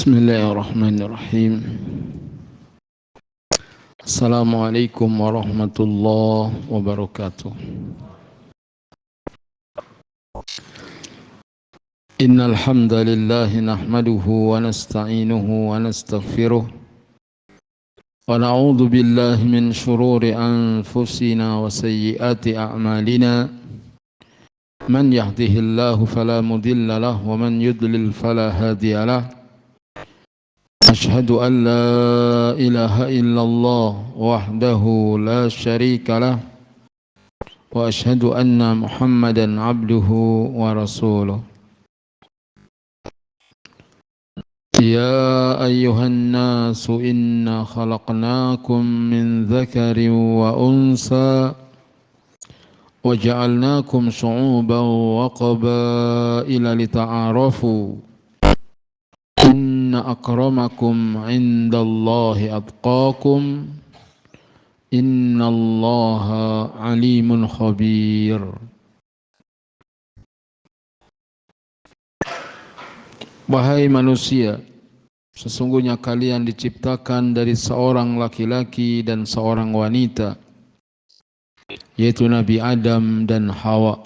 Bismillahirrahmanirrahim. Assalamualaikum warahmatullahi wabarakatuh. Innal hamdalillah nahmaduhu wa nasta'inuhu wa nastaghfiruh wa na'udzu billahi min shururi anfusina wa sayyiati a'malina. Man yahdihillahu fala mudilla lahu wa man yudlil fala hadiya lahu. Ashhadu an la ilaha illallah wahdahu la syarika lah wa ashhadu anna Muhammadan abduhu wa rasuluh. Ya ayyuhan nasu inna khalaqnakum min dzakarin wa unsa wa ja'alnakum syu'uban wa qabaila lita'arafu. Inna akramakum indallahi atqakum. Innallaha alimun khabir. Wahai manusia, sesungguhnya kalian diciptakan dari seorang laki-laki dan seorang wanita, yaitu Nabi Adam dan Hawa.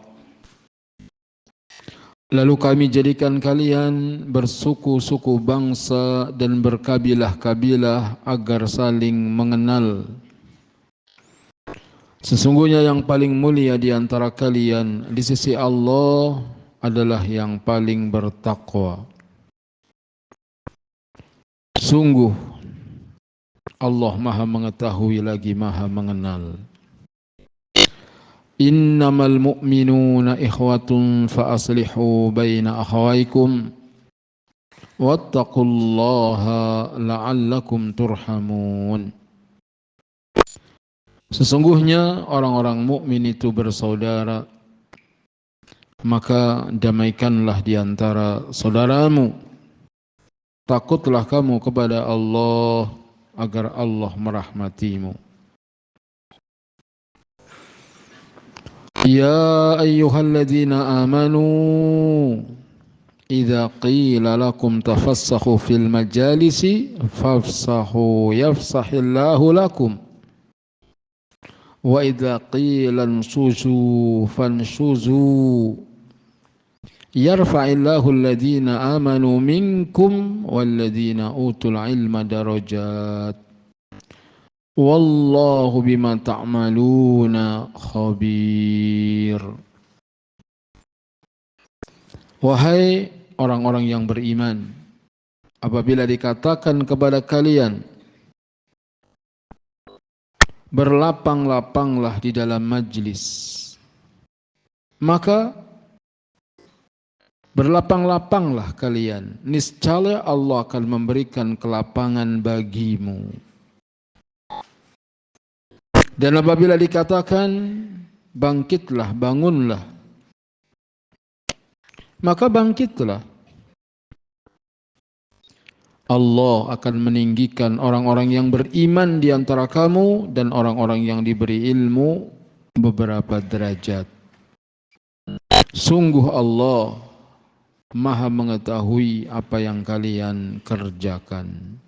Lalu kami jadikan kalian bersuku-suku bangsa dan berkabilah-kabilah agar saling mengenal. Sesungguhnya yang paling mulia di antara kalian di sisi Allah adalah yang paling bertakwa. Sungguh Allah Maha mengetahui lagi Maha mengenal. Innamal mu'minuna ikhwatun fa aslihu baina akhawaykum wattaqullaha la'allakum turhamun. Sesungguhnya orang-orang mukmin itu bersaudara, maka damaikanlah di antara saudaramu. Takutlah kamu kepada Allah agar Allah merahmatimu. Ya ayyuhalladzina amanu idza qila lakum tafassahu fil majalisi fafsahu yafsahillahu lakum wa idza qila anshuzu fanshuzu yarfa'illahu alladzina amanu minkum walladzina utul ilma darajat. Wallahu bima ta'maluna khabir. Wahai orang-orang yang beriman, apabila dikatakan kepada kalian, berlapang-lapanglah di dalam majlis, maka berlapang-lapanglah kalian, niscaya Allah akan memberikan kelapangan bagimu. Dan apabila dikatakan bangkitlah, bangunlah, maka bangkitlah. Allah akan meninggikan orang-orang yang beriman di antara kamu dan orang-orang yang diberi ilmu beberapa derajat. Sungguh Allah Maha mengetahui apa yang kalian kerjakan.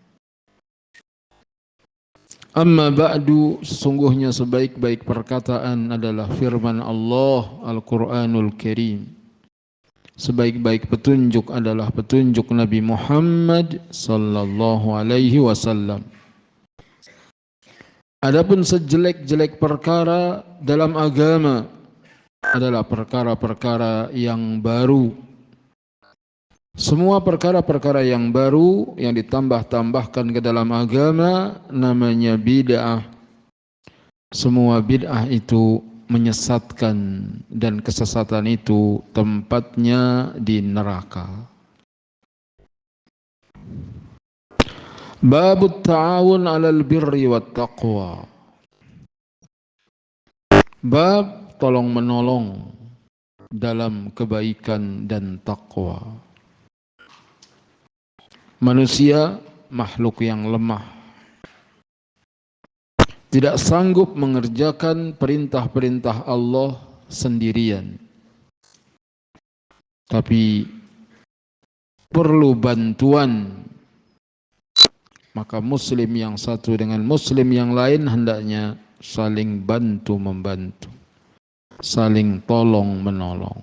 Amma ba'du, sesungguhnya sebaik-baik perkataan adalah firman Allah Al-Quranul Karim. Sebaik-baik petunjuk adalah petunjuk Nabi Muhammad sallallahu alaihi wasallam. Adapun sejelek-jelek perkara dalam agama adalah perkara-perkara yang baru. Semua perkara-perkara yang baru yang ditambah-tambahkan ke dalam agama namanya bid'ah. Semua bid'ah itu menyesatkan dan kesesatan itu tempatnya di neraka. Babut ta'awun 'alal birri wat taqwa. Bab tolong menolong dalam kebaikan dan takwa. Manusia makhluk yang lemah, tidak sanggup mengerjakan perintah-perintah Allah sendirian, tapi perlu bantuan Maka muslim yang satu dengan muslim yang lain hendaknya saling bantu membantu, saling tolong menolong.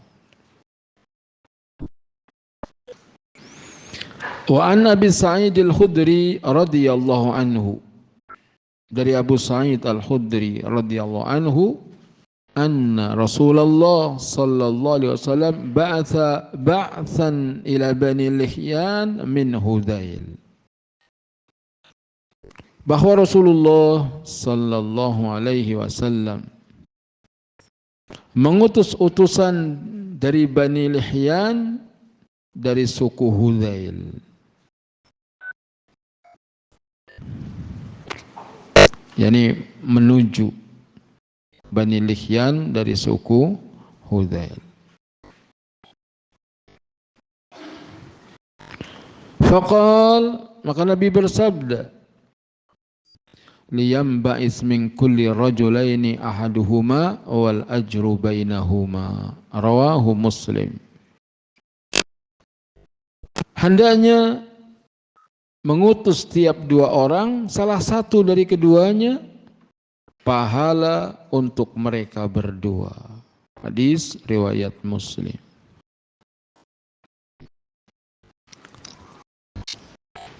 Wa an Abi Sa'id Al-Khudri radhiyallahu anhu, dari Abu Sa'id Al-Khudri radhiyallahu anhu, anna Rasulullah sallallahu alaihi wasallam ba'atha ba'than ila Bani Lihyan min Hudzail. Bahwa Rasulullah sallallahu alaihi wasallam mengutus utusan dari Bani Lihyan dari suku Hudzail. Yani menuju Bani Lihyan dari suku Hudzail. Faqal, maka Nabi bersabda, liyamba'is min kulli rajulaini ahaduhuma wal ajru bainahuma. Rawahu Muslim. Hendaknya mengutus tiap dua orang, salah satu dari keduanya pahala untuk mereka berdua. Hadis riwayat Muslim.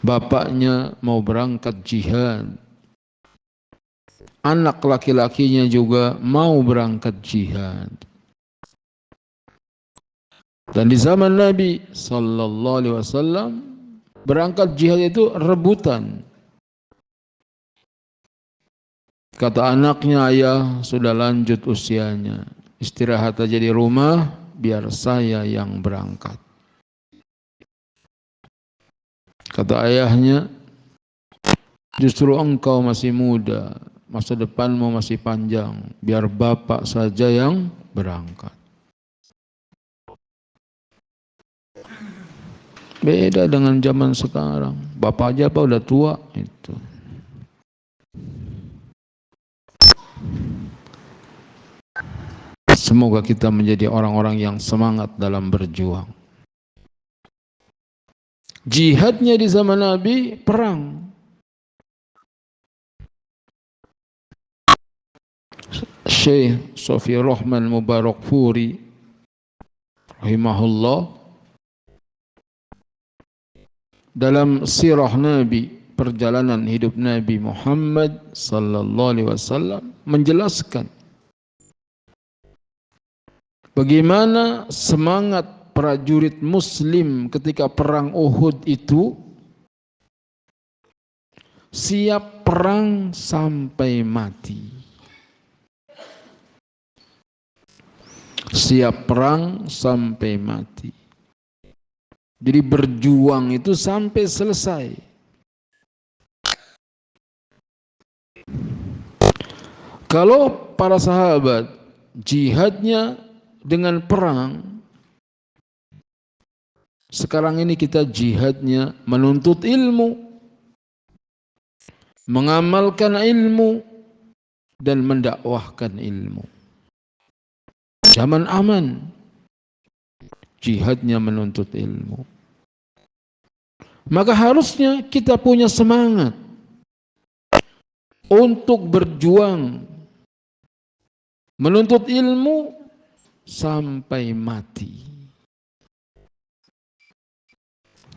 Bapaknya mau berangkat jihad, anak laki-lakinya juga mau berangkat jihad. Dan di zaman Nabi sallallahu alaihi wasallam berangkat jihad itu rebutan. Kata anaknya, ayah sudah lanjut usianya, istirahat aja di rumah biar saya yang berangkat. Kata ayahnya, justru engkau masih muda, masa depanmu masih panjang, biar bapak saja yang berangkat. Beda dengan zaman sekarang, bapak aja apa udah tua itu. Semoga kita menjadi orang-orang yang semangat dalam berjuang. Jihadnya di zaman Nabi perang. Syekh Sofi Rahman Mubarakfuri rahimahullah dalam sirah Nabi, perjalanan hidup Nabi Muhammad sallallahu alaihi wasallam menjelaskan bagaimana semangat prajurit muslim ketika perang Uhud itu siap perang sampai mati. Siap perang sampai mati. Jadi berjuang itu sampai selesai. Kalau para sahabat jihadnya dengan perang, sekarang ini kita jihadnya menuntut ilmu, mengamalkan ilmu, dan mendakwahkan ilmu. Zaman aman, jihadnya menuntut ilmu. Maka harusnya kita punya semangat untuk berjuang, menuntut ilmu sampai mati.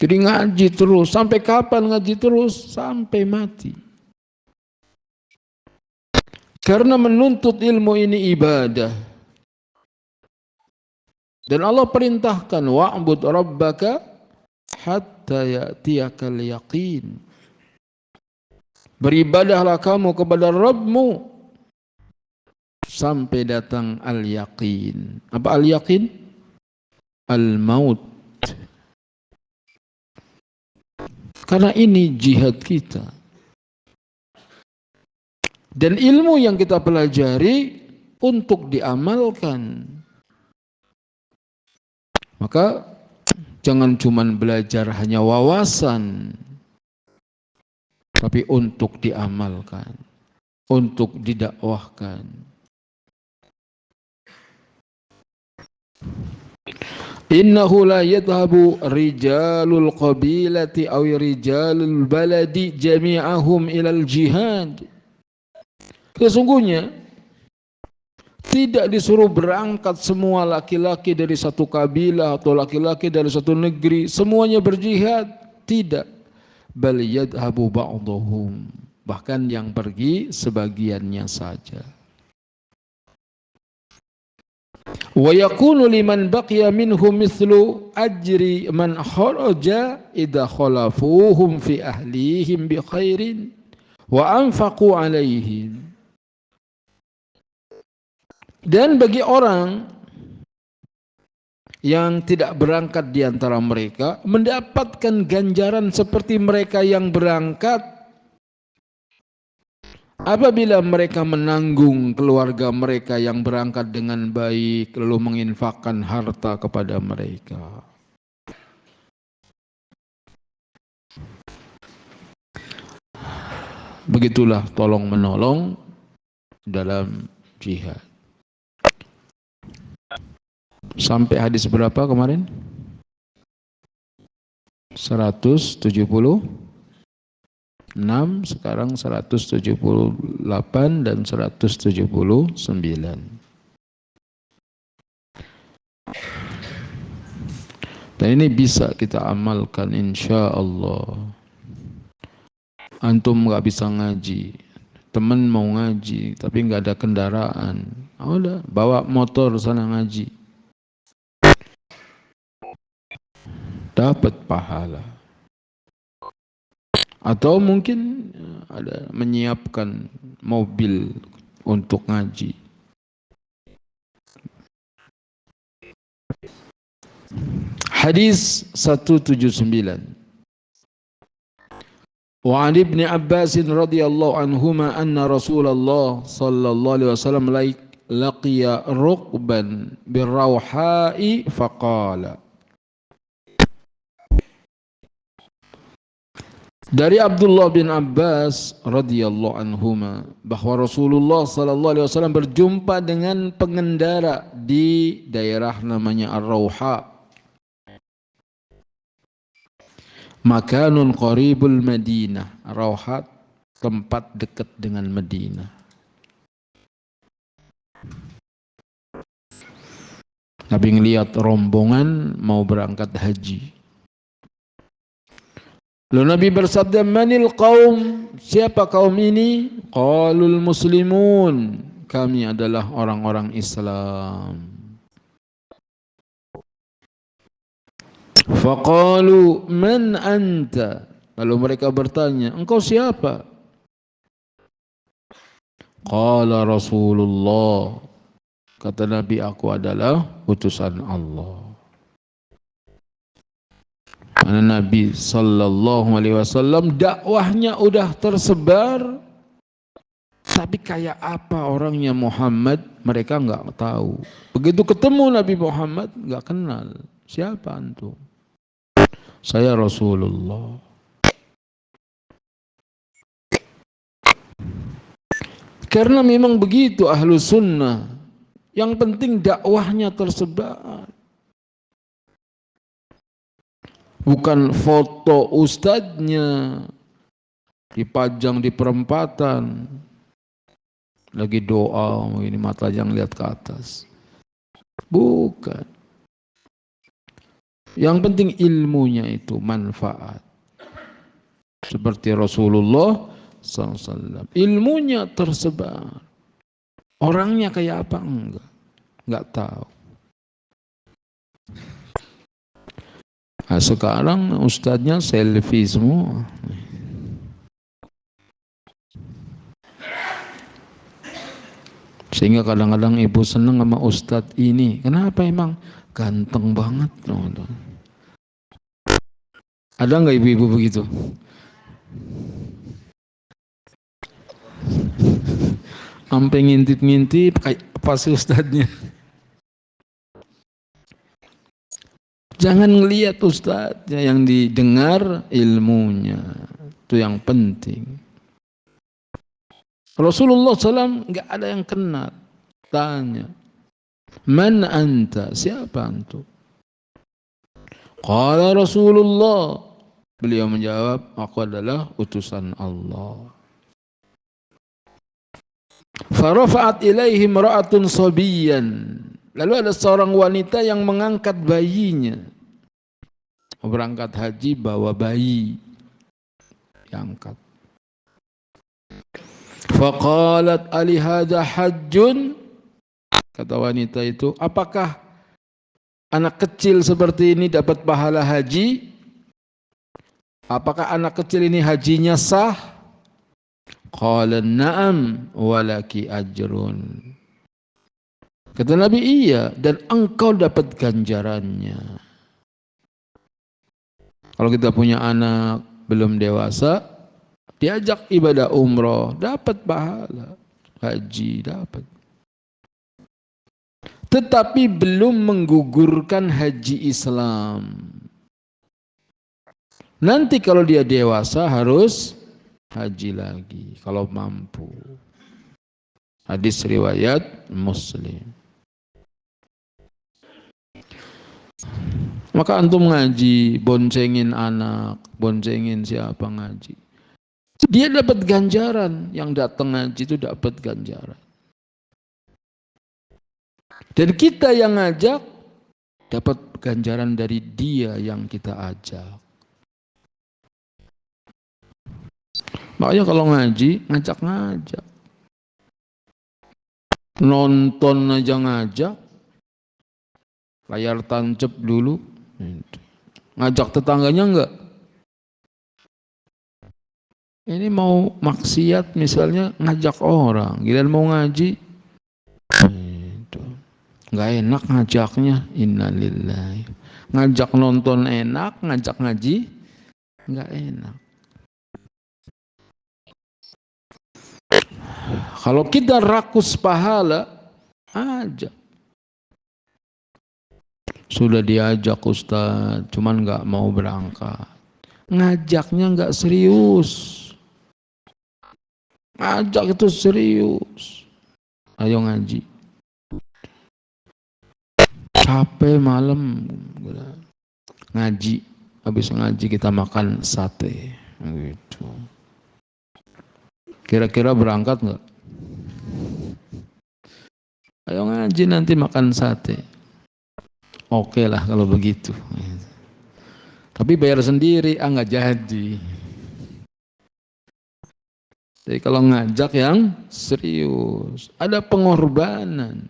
Jadi ngaji terus, sampai kapan ngaji terus? Sampai mati. Karena menuntut ilmu ini ibadah. Dan Allah perintahkan, wa'bud rabbaka hatta ya'tiyakal yaqin. Beribadahlah kamu kepada Rabbmu sampai datang al-yaqin. Apa al-yaqin? Al-maut. Karena ini jihad kita. Dan ilmu yang kita pelajari untuk diamalkan. Maka jangan cuma belajar hanya wawasan, tapi untuk diamalkan, untuk didakwahkan. Innahu la yadhhabu rijalul qabilati aw rijalul baladi jami'ahum ilal jihad. Sesungguhnya tidak disuruh berangkat semua laki-laki dari satu kabilah atau laki-laki dari satu negeri semuanya berjihad, tidak. Bal yadhhabu ba'dhum, bahkan yang pergi sebagiannya saja. Wa yakunu liman baqiya minhum mithlu ajri man kharaja idza khalafuhum fi ahlihim bi khairin wa anfaqu alaihim. Dan bagi orang yang tidak berangkat di antara mereka mendapatkan ganjaran seperti mereka yang berangkat apabila mereka menanggung keluarga mereka yang berangkat dengan baik lalu menginfakkan harta kepada mereka. Begitulah tolong menolong dalam jihad. Sampai hadis berapa kemarin? 176, sekarang 178 dan 179. Dan ini bisa kita amalkan insya Allah. Antum nggak bisa ngaji, temen mau ngaji tapi nggak ada kendaraan, udah bawa motor sana ngaji, dapat pahala. Atau mungkin ada menyiapkan mobil untuk ngaji. Hadis 179. Wa 'an Ibnu Abbas radhiyallahu anhuma anna Rasulullah sallallahu alaihi wasallam laqiya rukban birrawha'i faqala. Dari Abdullah bin Abbas radhiyallahu anhuma bahwa Rasulullah sallallahu alaihi wasallam berjumpa dengan pengendara di daerah namanya Ar-Rawha. Makanun qaribul Madinah. Ar-Rawha tempat dekat dengan Madinah. Nabi ngelihat rombongan mau berangkat haji. Lalu Nabi bersabda, manil qaum, siapa kaum ini? Qalul muslimun, kami adalah orang-orang Islam. Faqalu man anta, lalu mereka bertanya, engkau siapa? Qala Rasulullah, kata Nabi, aku adalah utusan Allah. Karena Nabi sallallahu alaihi wasallam dakwahnya udah tersebar, tapi kayak apa orangnya Muhammad mereka nggak tahu. Begitu ketemu Nabi Muhammad nggak kenal. Siapa antum? Saya Rasulullah. Karena memang begitu ahlu sunnah. Yang penting dakwahnya tersebar. Bukan foto ustadznya dipajang di perempatan lagi doa ini mata yang lihat ke atas. Bukan. Yang penting ilmunya itu manfaat. Seperti Rasulullah SAW. Ilmunya tersebar. Orangnya kayak apa? Enggak tahu. Nah, sekarang ustadznya selfie semua. Sehingga kadang-kadang ibu senang sama ustadz ini. Kenapa emang? Ganteng banget. Ada nggak ibu-ibu begitu? Sampai ngintip-ngintip kayak apa sih ustadznya? Jangan ngelihat ustadznya, yang didengar ilmunya. Itu yang penting. Rasulullah SAW nggak ada yang kenal. Tanya, man anta? Siapa antum? Qala Rasulullah. Beliau menjawab, aku adalah utusan Allah. Farafa'at ilaihi imra'atun sabiyyan. Lalu ada seorang wanita yang mengangkat bayinya. Berangkat haji bawa bayi. Diangkat. Faqalat ali hadza hajjun. Kata wanita itu, apakah anak kecil seperti ini dapat pahala haji? Apakah anak kecil ini hajinya sah? Qala na'am walaki ajrun. Kata Nabi, iya, dan engkau dapat ganjarannya. Kalau kita punya anak belum dewasa, diajak ibadah umroh, dapat pahala. Haji dapat. Tetapi belum menggugurkan haji Islam. Nanti kalau dia dewasa harus haji lagi kalau mampu. Hadis riwayat Muslim. Maka antum ngaji, boncengin anak, boncengin siapa ngaji. Dia dapat ganjaran, yang datang ngaji itu dapat ganjaran. Dan kita yang ngajak dapat ganjaran dari dia yang kita ajak. Makanya kalau ngaji, ngajak-ngajak. Nonton aja ngajak. Layar tancap dulu. Ngajak tetangganya enggak? Ini mau maksiat misalnya, ngajak orang. Giliran mau ngaji, enggak enak ngajaknya. Innalillahi. Ngajak nonton enak, ngajak ngaji enggak enak. Kalau kita rakus pahala, ajak. Sudah diajak Ustaz, cuman nggak mau berangkat. Ngajaknya nggak serius. Ngajak itu serius. Ayo ngaji. Capek malam, ngaji. Habis ngaji kita makan sate. Gitu. Kira-kira berangkat nggak? Ayo ngaji nanti makan sate. Oke lah kalau begitu. Tapi bayar sendiri, nggak jadi. Jadi kalau ngajak yang serius, ada pengorbanan.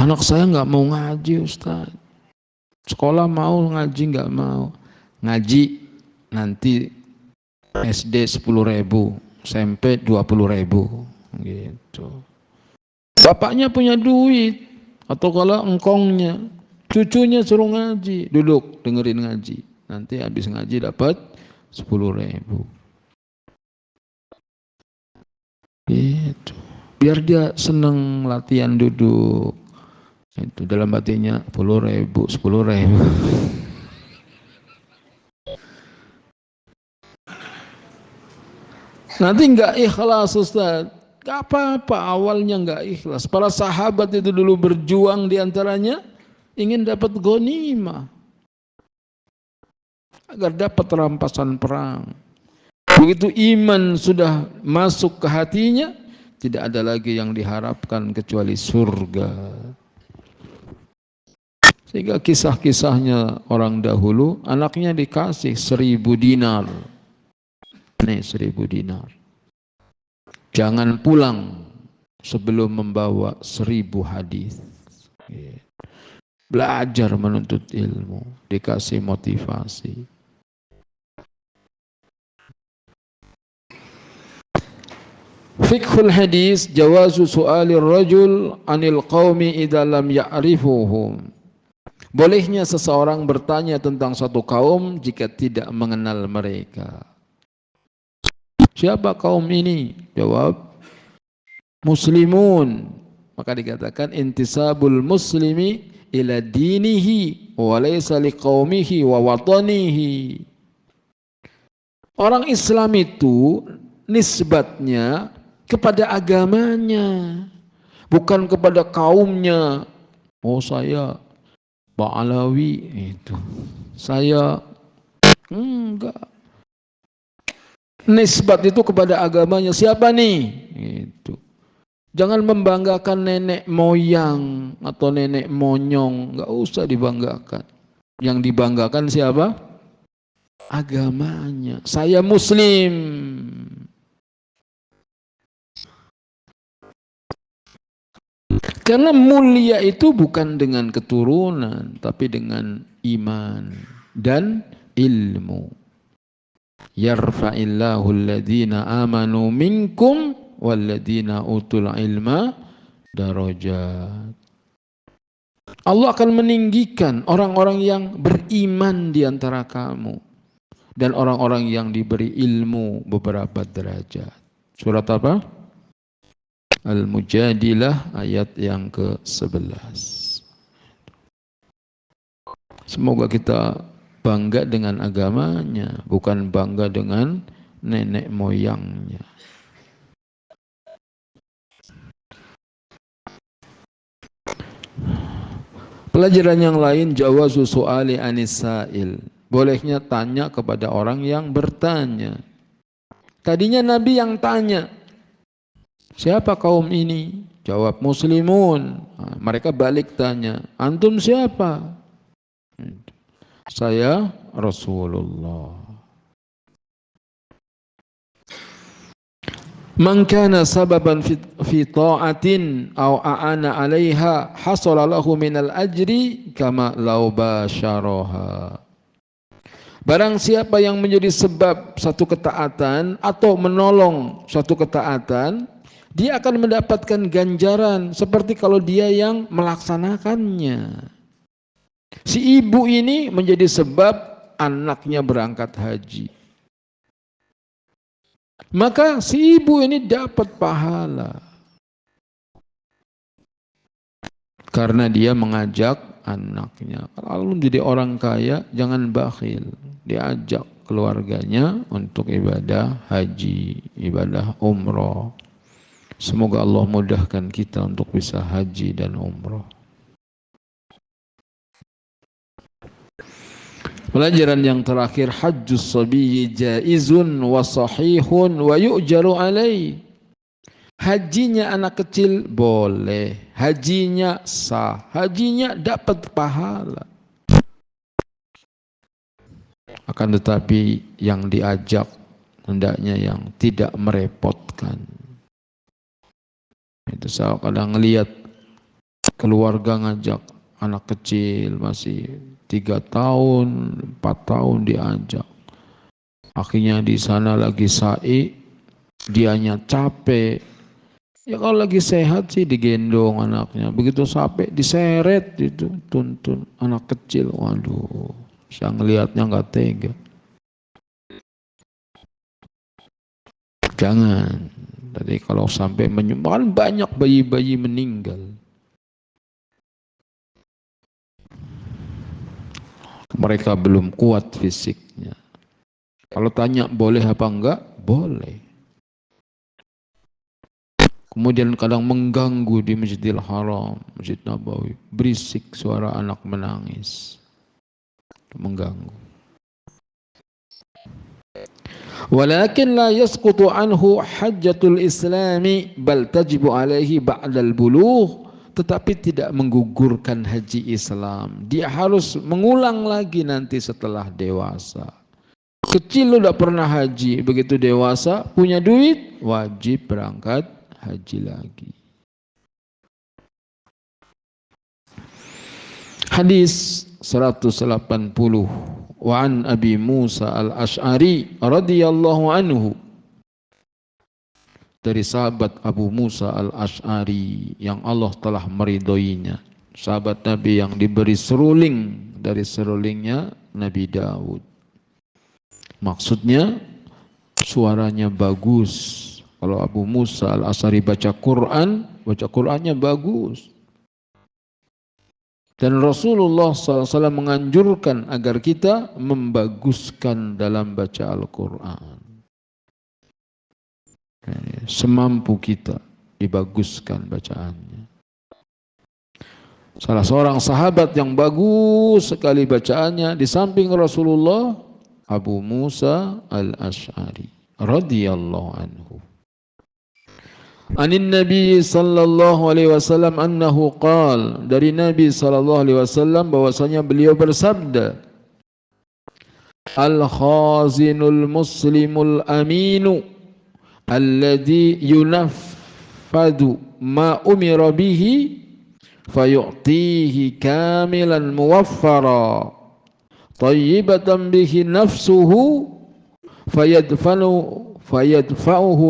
Anak saya nggak mau ngaji Ustaz. Sekolah mau ngaji nggak mau. Ngaji nanti SD 10.000, SMP 20.000 gitu. Bapaknya punya duit atau kalau engkongnya, cucunya suruh ngaji, duduk dengerin ngaji. Nanti habis ngaji dapat 10.000. Gitu. Biar dia seneng latihan duduk. Itu dalam hatinya 10.000. Nanti enggak ikhlas Ustaz. Gak apa-apa, awalnya enggak ikhlas. Para sahabat itu dulu berjuang diantaranya ingin dapat ghanimah agar dapat rampasan perang. Begitu iman sudah masuk ke hatinya, tidak ada lagi yang diharapkan kecuali surga. Sehingga kisah-kisahnya orang dahulu, anaknya dikasih 1.000 dinar. Nih 1.000 dinar. Jangan pulang sebelum membawa 1.000 hadis. Belajar menuntut ilmu, dikasih motivasi. Fiqhul hadis jawazu su'alir rajul anil qaumi idza lam ya'rifuhum. Bolehnya seseorang bertanya tentang satu kaum jika tidak mengenal mereka. Siapa kaum ini? Jawab, muslimun. Maka dikatakan intisabul muslimi ila dinihi wa laysa liqaumihi wa watanihi. Orang Islam itu nisbatnya kepada agamanya, bukan kepada kaumnya. Oh saya Pak Alawi itu. Saya enggak. Nisbat itu kepada agamanya siapa nih? Itu. Jangan membanggakan nenek moyang atau nenek monyong, enggak usah dibanggakan. Yang dibanggakan siapa? Agamanya. Saya Muslim. Karena mulia itu bukan dengan keturunan, tapi dengan iman dan ilmu. Yarfa'illahu alladhina amanu minkum walladhina utul ilma darajat. Allah akan meninggikan orang-orang yang beriman di antara kamu dan orang-orang yang diberi ilmu beberapa derajat. Surat apa? Al-Mujadilah ayat yang ke-11. Semoga kita bangga dengan agamanya, bukan bangga dengan nenek moyangnya. Pelajaran yang lain, jawazu su'ali anisail. Bolehnya tanya kepada orang yang bertanya. Tadinya Nabi yang tanya, siapa kaum ini? Jawab muslimun. Nah, mereka balik tanya, antum siapa? Saya Rasulullah. Man kana sababan fi ta'atin aw a'ana 'alaiha hasala lahu minal ajri kama law basyaraha. Barang siapa yang menjadi sebab satu ketaatan atau menolong suatu ketaatan, dia akan mendapatkan ganjaran seperti kalau dia yang melaksanakannya. Si ibu ini menjadi sebab anaknya berangkat haji. Maka si ibu ini dapat pahala. Karena dia mengajak anaknya. Kalau menjadi orang kaya, jangan bakhil. Diajak keluarganya untuk ibadah haji, ibadah umroh. Semoga Allah mudahkan kita untuk bisa haji dan umroh. Pelajaran yang terakhir, hajjus sabiyyi jaizun wa sahihun wa yu'jaru alaih. Hajinya anak kecil boleh, hajinya sah, hajinya dapat pahala. Akan tetapi yang diajak hendaknya yang tidak merepotkan. Itu saya kadang lihat keluarga ngajak anak kecil masih 3 tahun, 4 tahun diajak. Akhirnya di sana lagi sa'i, dianya capek. Ya kalau lagi sehat sih digendong anaknya. Begitu sampai diseret itu tuntun anak kecil. Waduh, saya ngelihatnya nggak tega. Jangan. Tadi kalau sampai menyumbang banyak bayi-bayi meninggal. Mereka belum kuat fisiknya. Kalau tanya boleh apa enggak? Boleh. Kemudian kadang mengganggu di Masjidil Haram, Masjid Nabawi. Berisik suara anak menangis. Mengganggu. Walakin la yasqutu anhu hajjatul islami bal tajibu alaihi ba'dal bulugh. Tetapi tidak menggugurkan haji Islam. Dia harus mengulang lagi nanti setelah dewasa. Kecil lu udah pernah haji, begitu dewasa punya duit, wajib berangkat haji lagi. Hadis 180 wa an Abi Musa al-Ash'ari radhiyallahu anhu, dari sahabat Abu Musa al-Ash'ari yang Allah telah meridhoinya, sahabat Nabi yang diberi seruling dari serulingnya Nabi Daud. Maksudnya suaranya bagus. Kalau Abu Musa al-Ash'ari baca Quran, baca Qurannya bagus. Dan Rasulullah SAW menganjurkan agar kita membaguskan dalam baca Al-Quran. Semampu kita dibaguskan bacaannya. Salah seorang sahabat yang bagus sekali bacaannya di samping Rasulullah, Abu Musa al-Ash'ari radhiyallahu anhu. Anin Nabi sallallahu alaihi wasallam annahu qala, dari Nabi sallallahu alaihi wasallam bahwasanya beliau bersabda, al-khazinul muslimul aminu alladhi yunaffadu ma umira bihi fayu'tihi kamilan muwaffara tayyibatan bihi nafsuhu fayadfa'uhu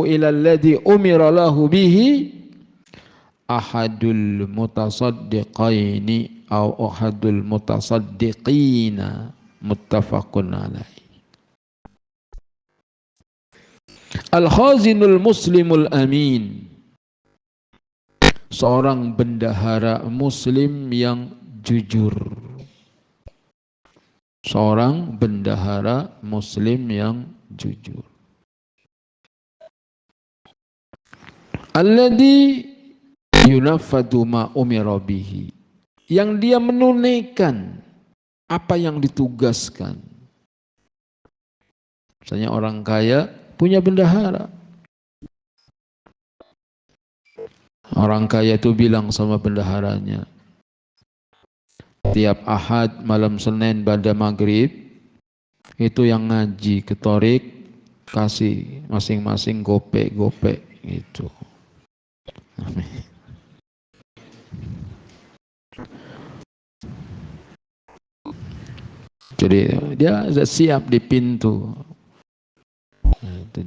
ila alladhi umira lahu bihi ahadul mutasaddiqaini aw ahadul mutasaddiqina muttafaqun alaih. Al-khazinul muslimul amin, seorang bendahara muslim yang jujur. Seorang bendahara muslim yang jujur. Alladhi yunaffadu ma umira bihi, yang dia menunaikan apa yang ditugaskan. Misalnya orang kaya punya bendahara. Orang kaya itu bilang sama bendaharanya, tiap Ahad malam Senin pada maghrib itu yang ngaji ketorik kasih masing-masing gopek-gopek gitu. Jadi dia sudah siap di pintu.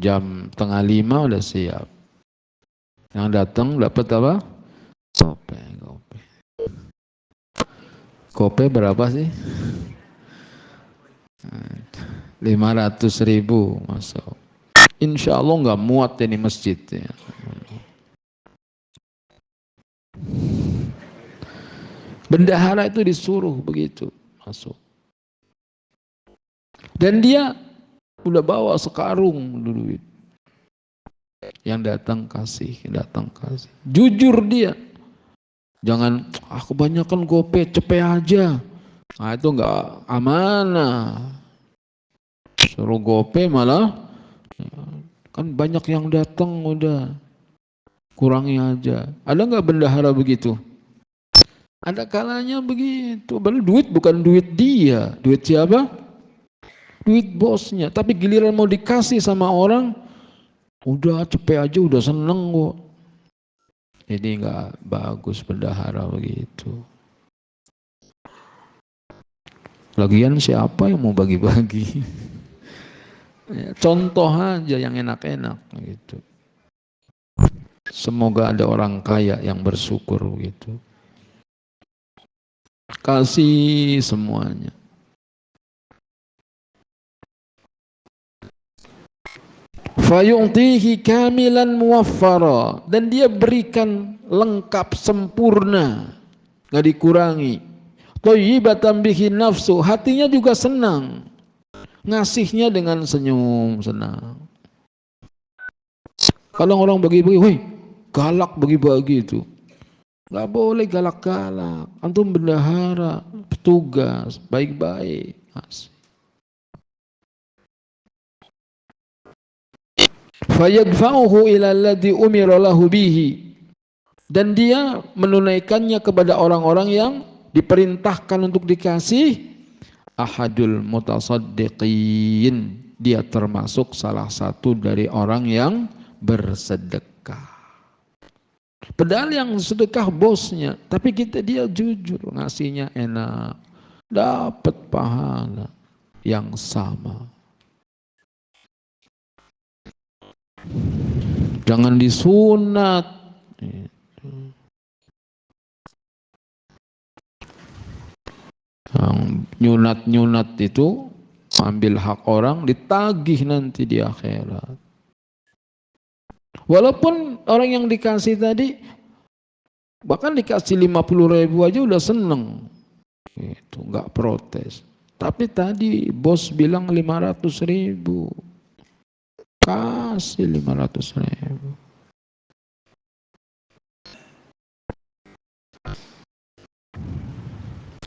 Jam 4:30 udah siap. Yang datang dapat apa? Gope. Gope berapa sih? 500.000 masuk. Insya Allah nggak muat ini masjid ya. Bendahara itu disuruh begitu masuk. Dan dia udah bawa sekarung duit. Yang datang kasih. Jujur dia. Jangan, kebanyakan gope, cepet aja. Nah itu enggak amanah. Suruh gope malah, kan banyak yang datang udah. Kurangi aja. Ada enggak bendahara begitu? Ada kalanya begitu. Padahal duit bukan duit dia. Duit siapa? Duit bosnya. Tapi giliran mau dikasih sama orang, udah cepet aja, udah seneng kok. Ini enggak bagus bendahara begitu. Lagian siapa yang mau bagi-bagi? Ya, contoh aja yang enak-enak gitu. Semoga ada orang kaya yang bersyukur gitu. Kasih semuanya. Fayu'tihi kamilan muwaffara, dan dia berikan lengkap sempurna, nggak dikurangi. Thayyibatan bihi nafsu, hatinya juga senang, ngasihnya dengan senyum senang. Kalau orang bagi-bagi, woi galak bagi-bagi itu, nggak boleh galak-galak. Antum bendahara, petugas, baik-baik. Fayadfa'uhu ila alladhi umira lahu bihi, dan dia menunaikannya kepada orang-orang yang diperintahkan untuk dikasih. Ahadul mutasaddiqin, dia termasuk salah satu dari orang yang bersedekah. Padahal yang sedekah bosnya, tapi dia jujur, ngasihnya enak, dapat pahala yang sama. Jangan disunat. Yang nyunat-nyunat itu ambil hak orang, ditagih nanti di akhirat. Walaupun orang yang dikasih tadi bahkan dikasih 50.000 aja udah seneng, itu nggak protes. Tapi tadi bos bilang 500.000, kasih 500.000.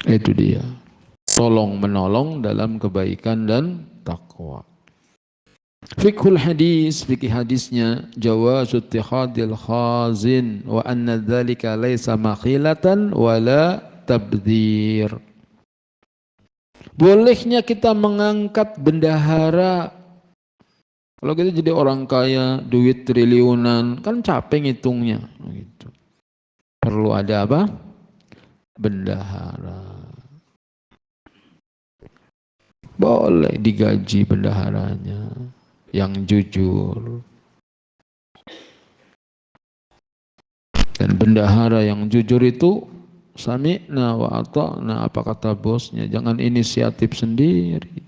Itu dia. Tolong menolong dalam kebaikan dan takwa. Fiqhul hadis, fikih hadisnya jawazu ittikhadil khazin wa anna dzalika laisa makhilatan wala tabdzir. Bolehnya kita mengangkat bendahara. Kalau kita jadi orang kaya, duit triliunan, kan capek ngitungnya. Gitu. Perlu ada apa? Bendahara. Boleh digaji bendaharanya yang jujur. Dan bendahara yang jujur itu sami'na wa ata'na, apa kata bosnya, jangan inisiatif sendiri.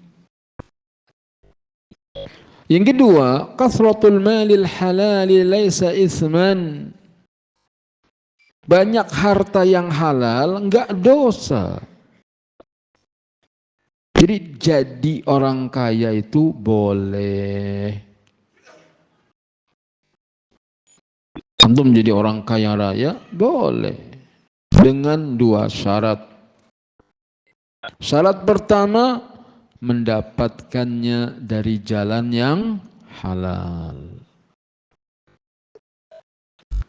Yang kedua, kasratul malil halali laisa isman. Banyak harta yang halal enggak dosa. Jadi jadi orang kaya itu boleh. Antum jadi orang kaya raya boleh. Dengan dua syarat. Syarat pertama, mendapatkannya dari jalan yang halal.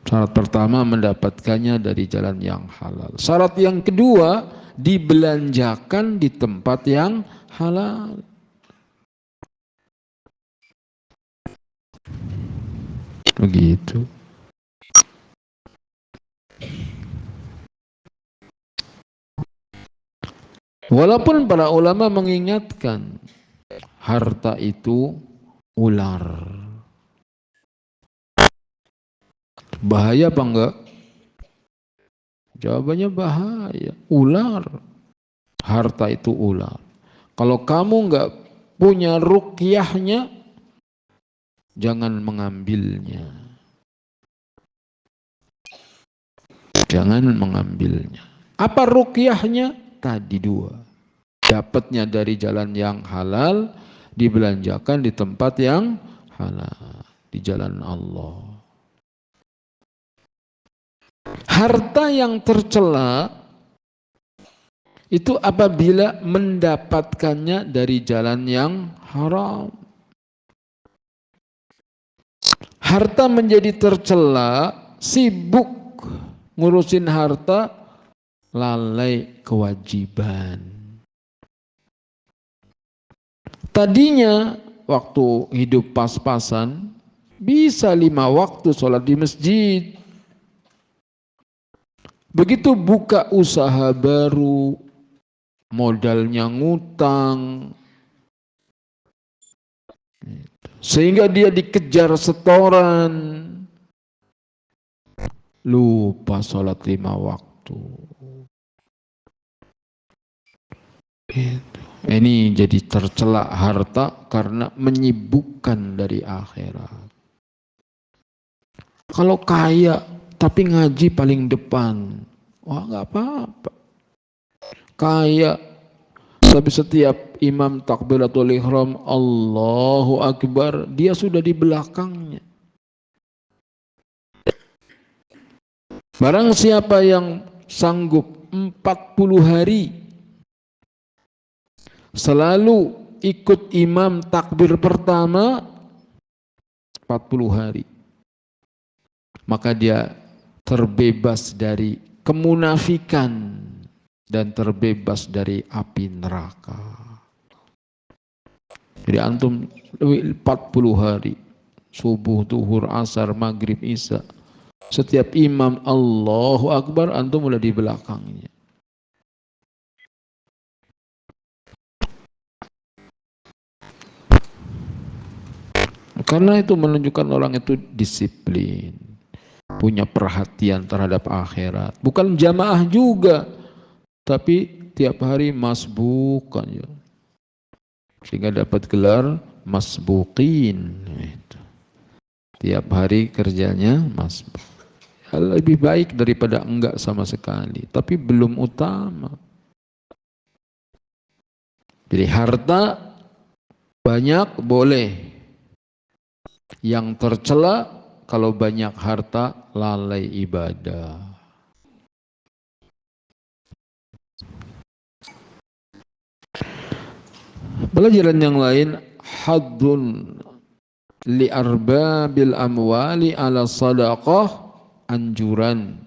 Syarat pertama, mendapatkannya dari jalan yang halal. Syarat yang kedua, dibelanjakan di tempat yang halal. Begitu. Walaupun para ulama mengingatkan harta itu ular. Bahaya apa enggak? Jawabannya bahaya. Ular. Harta itu ular. Kalau kamu enggak punya ruqyahnya, jangan mengambilnya. Jangan mengambilnya. Apa ruqyahnya? Tadi dua. Dapatnya dari jalan yang halal, dibelanjakan di tempat yang halal, di jalan Allah. Harta yang tercela itu apabila mendapatkannya dari jalan yang haram. Harta menjadi tercela, sibuk ngurusin harta, lalai kewajiban. Tadinya waktu hidup pas-pasan bisa 5 waktu sholat di masjid. Begitu buka usaha baru, modalnya ngutang, sehingga dia dikejar setoran, lupa sholat 5 waktu. Ini jadi tercela harta karena menyibukkan dari akhirat. Kalau kaya tapi ngaji paling depan, wah nggak apa-apa. Kaya tapi setiap imam takbiratul ihram Allahu Akbar, dia sudah di belakangnya. Barang siapa yang sanggup 40 hari selalu ikut imam takbir pertama 40 hari, maka dia terbebas dari kemunafikan dan terbebas dari api neraka. Jadi antum 40 hari, subuh, zuhur, asar, maghrib, isya, setiap imam Allahu Akbar, antum mulai di belakangnya. Karena itu menunjukkan orang itu disiplin, punya perhatian terhadap akhirat. Bukan jamaah juga, tapi tiap hari masbukan ya. Sehingga dapat gelar masbuqin. Tiap hari kerjanya masbuk. Lebih baik daripada enggak sama sekali, tapi belum utama. Jadi harta banyak boleh. Yang tercela kalau banyak harta lalai ibadah. Pelajaran yang lain, haddun li arbabil amwali ala sadaqah, anjuran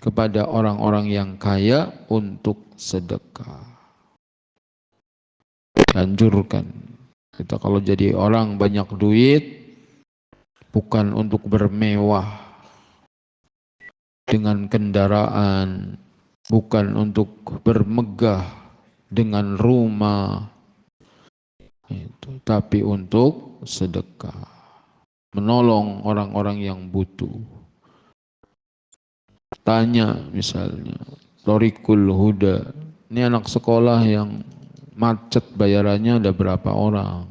kepada orang-orang yang kaya untuk sedekah. Anjurkan kita kalau jadi orang banyak duit bukan untuk bermewah dengan kendaraan, bukan untuk bermegah dengan rumah, tapi untuk sedekah, menolong orang-orang yang butuh. Tanya misalnya, Thoriqul Huda, ini anak sekolah yang macet bayarannya ada berapa orang?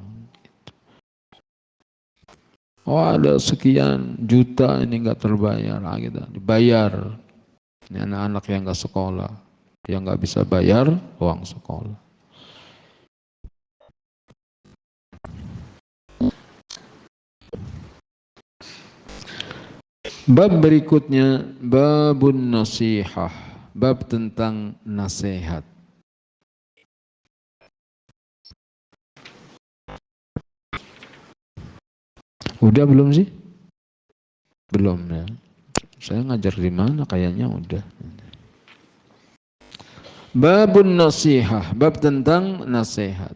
Oh ada sekian juta ini nggak terbayar, gitu. Dibayar. Ini anak-anak yang nggak sekolah, yang nggak bisa bayar uang sekolah. Bab berikutnya, babun nasihah, bab tentang nasihat. Udah belum sih? Belum ya. Saya ngajar di mana kayaknya udah. Babun nasihah, bab tentang nasihat.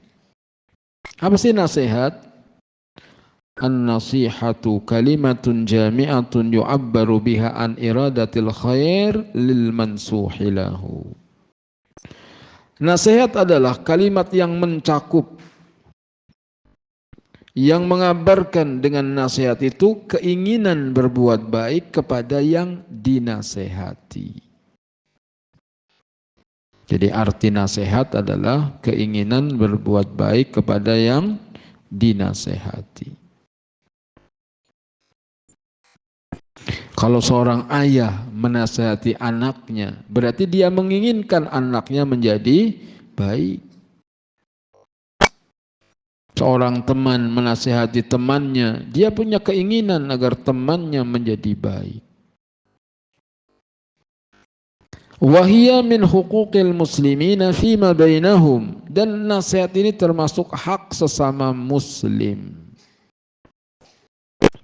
Apa sih nasihat? An-nasihatu kalimatun jami'atun yu'abbaru biha an iradatil khair lil mansuhilahu. Nasihat adalah kalimat yang mencakup, yang mengabarkan dengan nasihat itu keinginan berbuat baik kepada yang dinasehati. Jadi arti nasihat adalah keinginan berbuat baik kepada yang dinasehati. Kalau seorang ayah menasehati anaknya, berarti dia menginginkan anaknya menjadi baik. Seorang teman menasihati temannya, dia punya keinginan agar temannya menjadi baik. Wahia min huquqil muslimina fima bainahum, dan nasihat ini termasuk hak sesama muslim.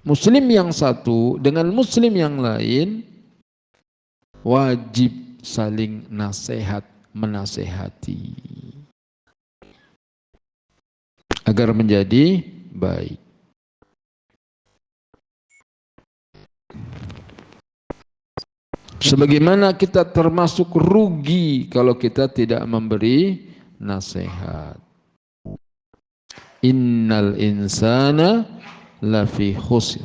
Muslim yang satu dengan muslim yang lain wajib saling nasihat menasehati agar menjadi baik. Sebagaimana kita termasuk rugi kalau kita tidak memberi nasihat. Innal insana lafi khusr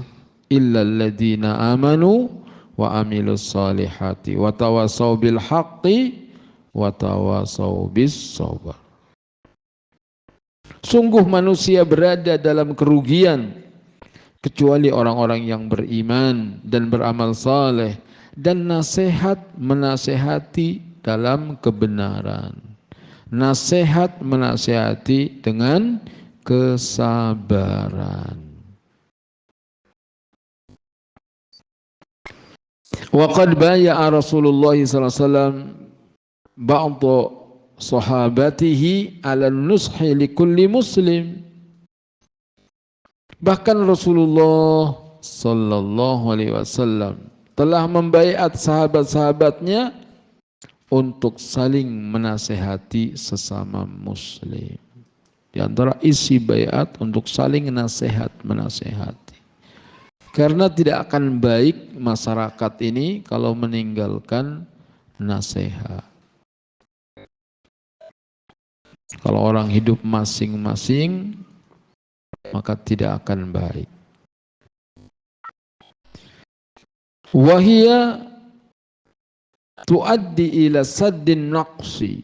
illa alladhina amanu wa amilus salihati wa tawasaw bil haqqi wa tawasaw bis sabr. Sungguh manusia berada dalam kerugian kecuali orang-orang yang beriman dan beramal saleh dan nasihat menasehati dalam kebenaran. Nasihat menasehati dengan kesabaran. Wa qad baya'a Rasulullah sallallahu alaihi wasallam ba'dha sahabatihi 'ala nushi li kulli muslim. Bahkan Rasulullah sallallahu alaihi wasallam telah membaiat sahabat-sahabatnya untuk saling menasehati sesama muslim. Di antara isi baiat untuk saling nasihat menasehati. Karena tidak akan baik masyarakat ini kalau meninggalkan nasihat. Kalau orang hidup masing-masing, maka tidak akan baik. Wahia tuaddi ila saddin naqsi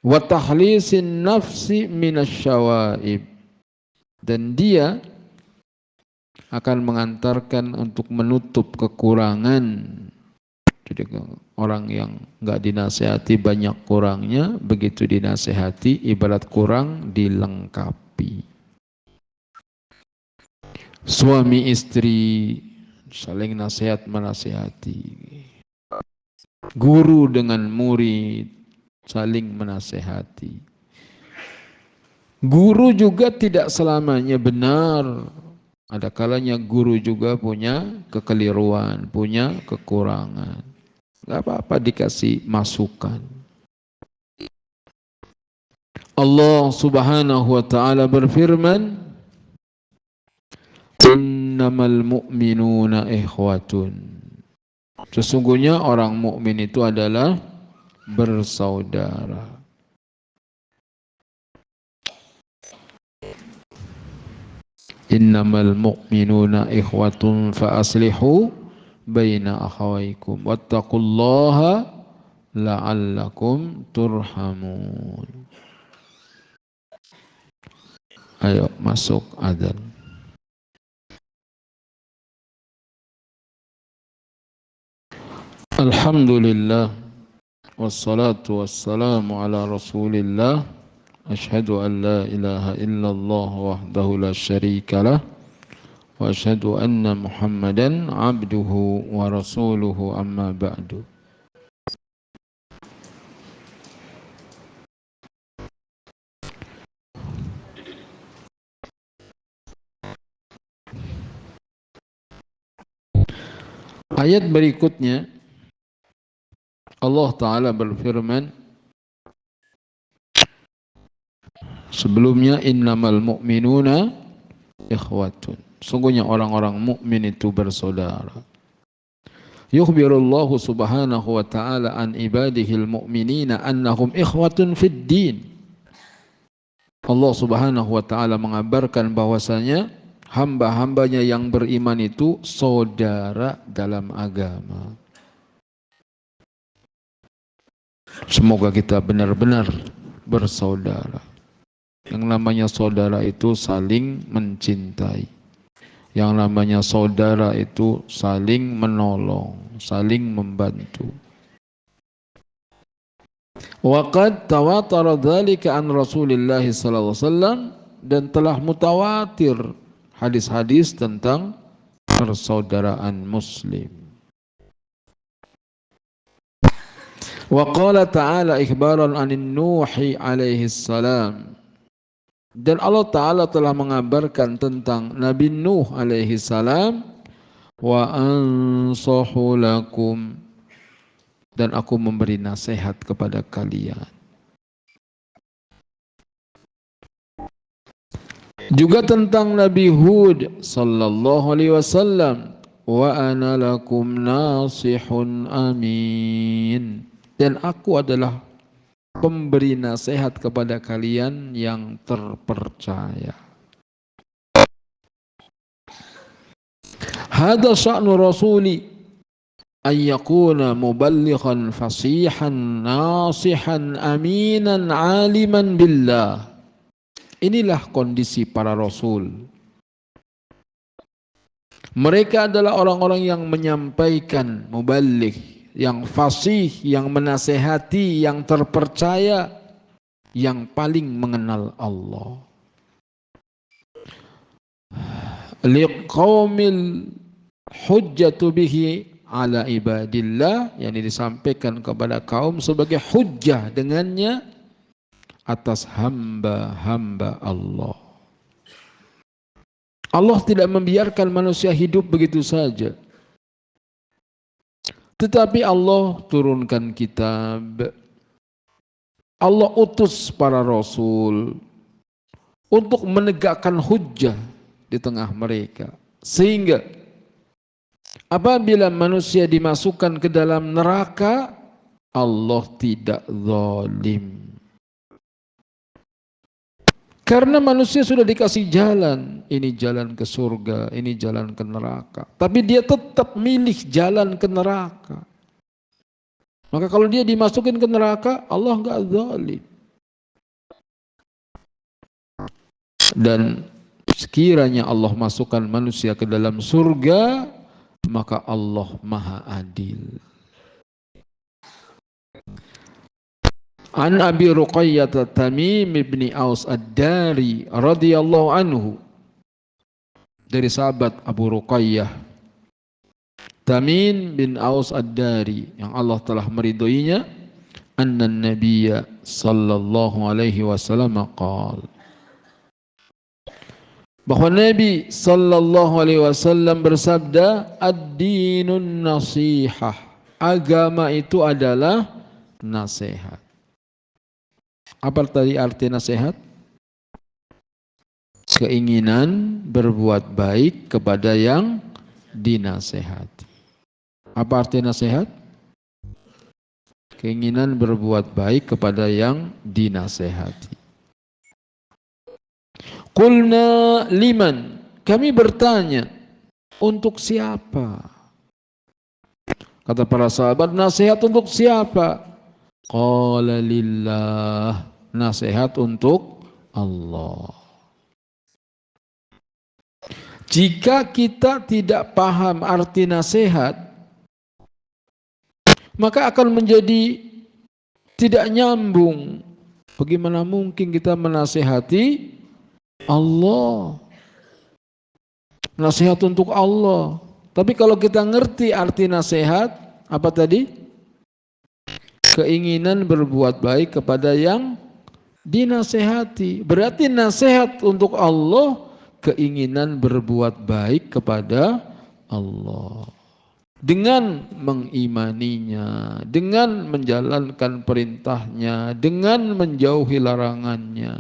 wa tahlisin nafsi minasyawaib, dan dia akan mengantarkan untuk menutup kekurangan. Jadi orang yang nggak dinasehati banyak kurangnya, begitu dinasehati ibarat kurang dilengkapi. Suami istri saling nasihat menasehati, guru dengan murid saling menasehati, Guru juga tidak selamanya benar. Ada kalanya guru juga punya kekeliruan, punya kekurangan. Gak apa-apa dikasih masukan. Allah Subhanahu wa taala berfirman, "Innamal mu'minuna ikhwatun." Sesungguhnya orang mukmin itu adalah bersaudara. Innamal mu'minuna ikhwatun fa aslihu baina akhawaykum wattaqullaha la'allakum turhamun. Ayo masuk adzan. Alhamdulillah wassalatu wassalamu ala Rasulillah. Asyhadu an la ilaha illallah wahdahu la syarika lah wa asyhadu anna Muhammadan abduhu wa rasuluhu amma ba'du. Ayat berikutnya Allah Ta'ala berfirman, sebelumnya innamal mu'minuna ikhwatun. Sungguhnya orang-orang mukmin itu bersaudara. Yukhbirullahu subhanahu wa ta'ala an ibadihil mu'minina annahum ikhwatun fid din. Allah Subhanahu wa ta'ala mengabarkan bahwasanya hamba-hambanya yang beriman itu saudara dalam agama. Semoga kita benar-benar bersaudara. Yang namanya saudara itu saling mencintai. Yang namanya saudara itu saling menolong, saling membantu. Waqad tawatara dzalika an Rasulillah sallallahu alaihi wasallam, dan telah mutawatir hadis-hadis tentang persaudaraan muslim. Wa qala ta'ala ikhbaran anin Nuhi alaihi salam, dan Allah Ta'ala telah mengabarkan tentang Nabi Nuh alaihi salam, wa ansahu lakum, dan aku memberi nasihat kepada kalian. Juga tentang Nabi Hud sallallahu alaihi wasallam, wa ana lakum nasihun amin, dan aku adalah pemberi nasihat kepada kalian yang terpercaya. Hadza sya'nu rasuli ayyakuna muballighan fasihan nasihan aminan aliman billah. Inilah kondisi para rasul. Mereka adalah orang-orang yang menyampaikan, muballigh, yang fasih, yang menasehati, yang terpercaya, yang paling mengenal Allah. Liqaumil hujjatu bihi ala ibadillah, yang disampaikan kepada kaum sebagai hujjah dengannya atas hamba-hamba Allah. Allah tidak membiarkan manusia hidup begitu saja, tetapi Allah turunkan kitab, Allah utus para rasul untuk menegakkan hujjah di tengah mereka, sehingga apabila manusia dimasukkan ke dalam neraka, Allah tidak zalim. Karena manusia sudah dikasih jalan, ini jalan ke surga, ini jalan ke neraka, tapi dia tetap milih jalan ke neraka. Maka kalau dia dimasukin ke neraka, Allah enggak zalim. Dan sekiranya Allah masukkan manusia ke dalam surga, maka Allah Maha Adil. An Abi Ruqayyah Tamim ibni Aus Ad-Dari radhiyallahu anhu, dari sahabat Abu Ruqayyah Tamim bin Aus Ad-Dari yang Allah telah meridhoinya, anna Nabiyya sallallahu alaihi wasallam qala, bahwa Nabi sallallahu alaihi wasallam bersabda, ad-dinun nasihah, agama itu adalah nasihat. Apa tadi arti nasihat? Keinginan berbuat baik kepada yang dinasehati. Apa arti nasihat? Keinginan berbuat baik kepada yang dinasehati. Qulna liman, kami bertanya, untuk siapa? Kata para sahabat, nasihat untuk siapa? Qala lillah, nasihat untuk Allah. Jika kita tidak paham arti nasihat, maka akan menjadi tidak nyambung. Bagaimana mungkin kita menasehati Allah? Nasihat untuk Allah. Tapi kalau kita ngerti arti nasihat, apa tadi? Keinginan berbuat baik kepada yang dinasehati. Berarti nasihat untuk Allah, keinginan berbuat baik kepada Allah. Dengan mengimaninya, dengan menjalankan perintahnya, dengan menjauhi larangannya.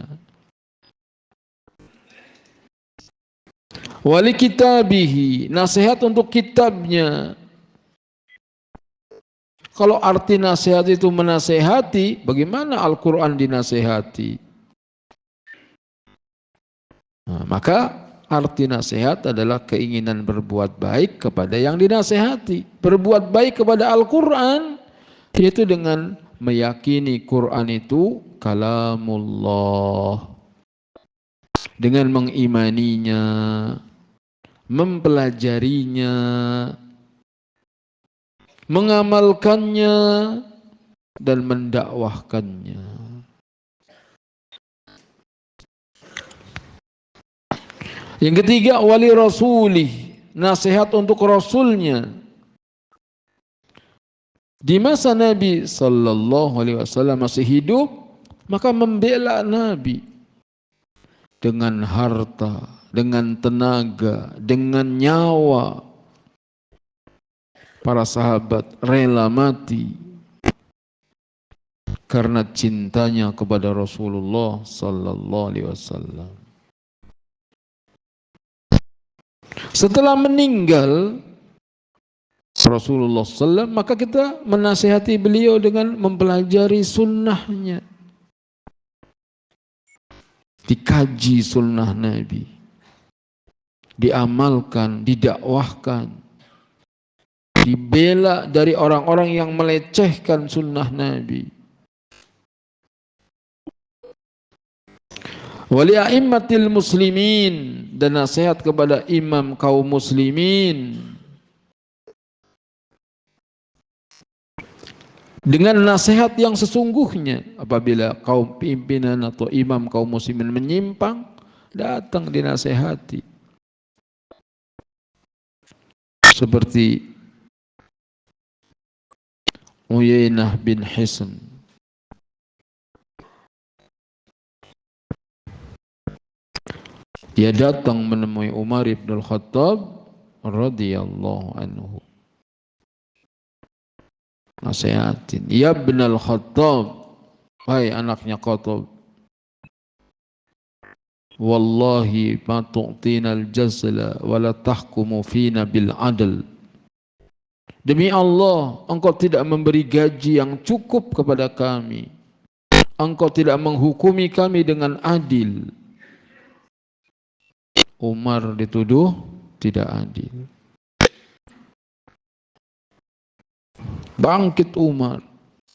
Wali kitabihi, nasihat untuk kitabnya. Kalau arti nasihat itu menasehati, bagaimana Al-Quran dinasehati? Nah, maka arti nasihat adalah keinginan berbuat baik kepada yang dinasehati. Berbuat baik kepada Al-Quran, yaitu dengan meyakini Quran itu kalamullah. Dengan mengimaninya, mempelajarinya, mengamalkannya, dan mendakwahkannya. Yang ketiga, wali rasulih, nasihat untuk rasulnya. Di masa Nabi sallallahu alaihi wasallam masih hidup, maka membela Nabi dengan harta, dengan tenaga, dengan nyawa. Para sahabat rela mati karena cintanya kepada Rasulullah sallallahu alaihi wasallam. Setelah meninggal Rasulullah SAW, maka kita menasihati beliau dengan mempelajari sunnahnya, dikaji sunnah Nabi, diamalkan, didakwahkan, dibela dari orang-orang yang melecehkan sunnah Nabi. Wali a'immatil muslimin, dan nasihat kepada imam kaum muslimin dengan nasihat yang sesungguhnya. Apabila kaum pimpinan atau imam kaum muslimin menyimpang, datang dinasehati. Seperti Uyainah bin Hisn, dia datang menemui Umar ibn al-Khattab radhiyallahu anhu. Nasihatin, ya ibn al-Khattab, hai anaknya Khattab, wallahi ma tu'tina al-jazla wa la tahkumu fina bil adl. Demi Allah, engkau tidak memberi gaji yang cukup kepada kami. Engkau tidak menghukumi kami dengan adil. Umar dituduh tidak adil. Bangkit Umar,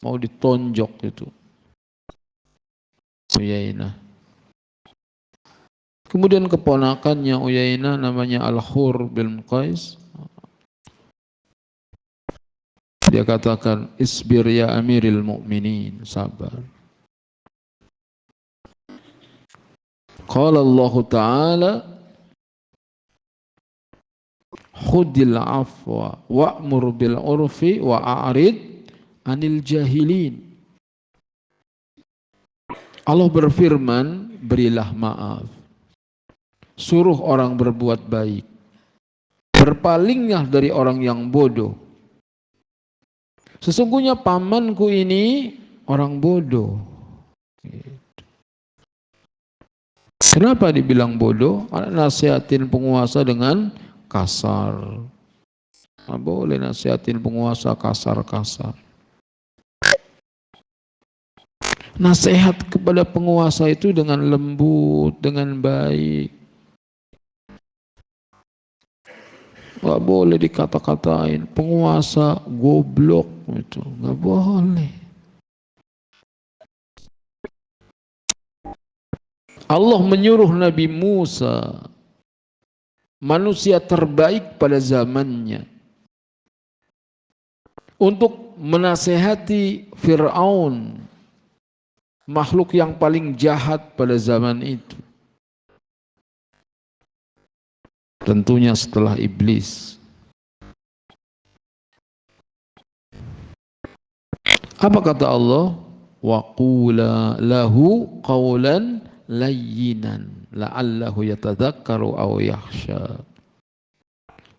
mau ditonjok itu Uyainah. Kemudian keponakannya Uyainah namanya Al-Hur bin Qais, dia katakan, isbir ya amiril mu'minin, sabar. Qala Allah Ta'ala, khudil afwa wa'mur bil urfi wa'arid anil jahilin. Allah berfirman, berilah maaf, suruh orang berbuat baik. Berpalinglah dari orang yang bodoh. Sesungguhnya pamanku ini orang bodoh. Kenapa dibilang bodoh? Karena nasihatin penguasa dengan kasar. Nggak boleh nasihatin penguasa kasar-kasar. Nasihat kepada penguasa itu dengan lembut, dengan baik. Nggak boleh dikata-katain penguasa goblok, itu nggak boleh. Allah menyuruh Nabi Musa, manusia terbaik pada zamannya, untuk menasehati Fir'aun, makhluk yang paling jahat pada zaman itu. Tentunya setelah iblis. Apa kata Allah? Wa qula lahu qawlan layyinan la'allahu yatadzakkaru aw yakhsha.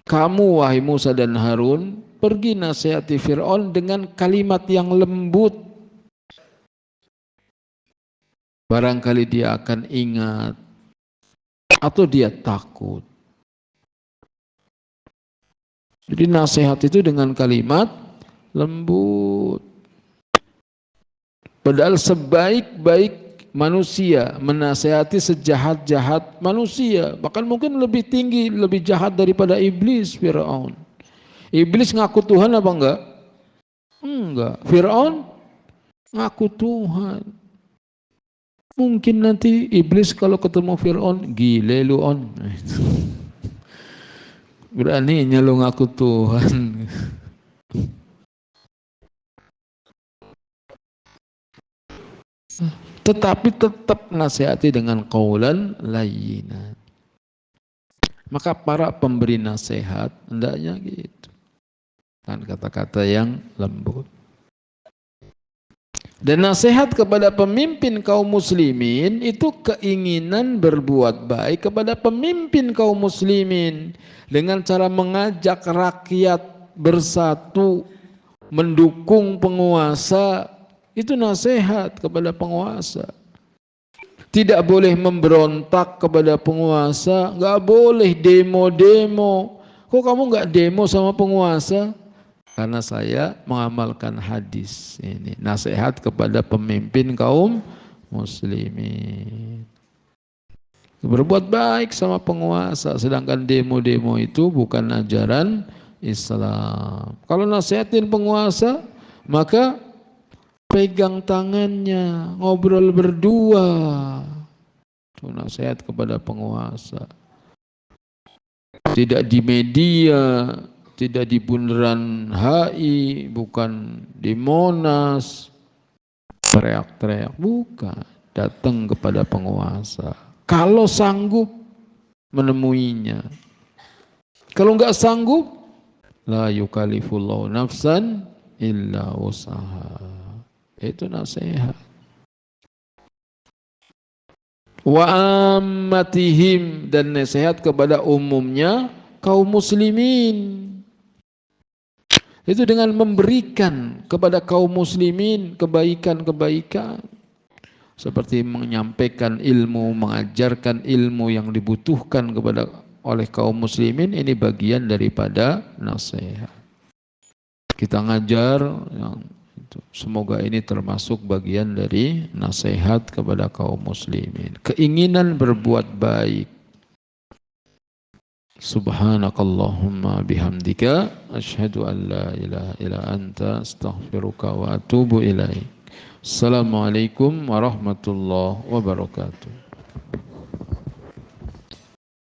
Kamu wahai Musa dan Harun, pergi nasihati Fir'aun dengan kalimat yang lembut. Barangkali dia akan ingat atau dia takut. Jadi nasihat itu dengan kalimat lembut. Padahal sebaik-baik manusia menasihati sejahat-jahat manusia. Bahkan mungkin lebih tinggi, lebih jahat daripada iblis, Fir'aun. Iblis ngaku Tuhan apa enggak? Enggak. Fir'aun ngaku Tuhan. Mungkin nanti iblis kalau ketemu Fir'aun, gile lu on. Beraninya lu ngaku Tuhan. Tetapi tetap nasihati dengan qaulan layyinan. Maka para pemberi nasihat hendaknya gitu, kan kata-kata yang lembut. Dan nasihat kepada pemimpin kaum muslimin itu keinginan berbuat baik kepada pemimpin kaum muslimin dengan cara mengajak rakyat bersatu mendukung penguasa. Itu nasihat kepada penguasa. Tidak boleh memberontak kepada penguasa, nggak boleh demo-demo. Kok kamu nggak demo sama penguasa? Karena saya mengamalkan hadis ini, nasihat kepada pemimpin kaum muslimin. Berbuat baik sama penguasa, sedangkan demo-demo itu bukan ajaran Islam. Kalau nasihatin penguasa, maka pegang tangannya, ngobrol berdua. Itu nasihat kepada penguasa. Tidak di media, tidak di bundaran HI, bukan di Monas, teriak-teriak, bukan. Datang kepada penguasa. Kalau sanggup menemuinya. Kalau enggak sanggup, la yukallifullahu nafsan illa usaha. Itu nasihat. Wa ammatihim, dan nasihat kepada umumnya kaum muslimin. Itu dengan memberikan kepada kaum muslimin kebaikan-kebaikan. Seperti menyampaikan ilmu, mengajarkan ilmu yang dibutuhkan oleh kaum muslimin, ini bagian daripada nasihat. Kita ngajar, semoga ini termasuk bagian dari nasihat kepada kaum muslimin. Keinginan berbuat baik. Subhanakallahumma bihamdika asyhadu an la ilaha illa anta astaghfiruka wa atubu ilaik. Assalamualaikum warahmatullahi wabarakatuh.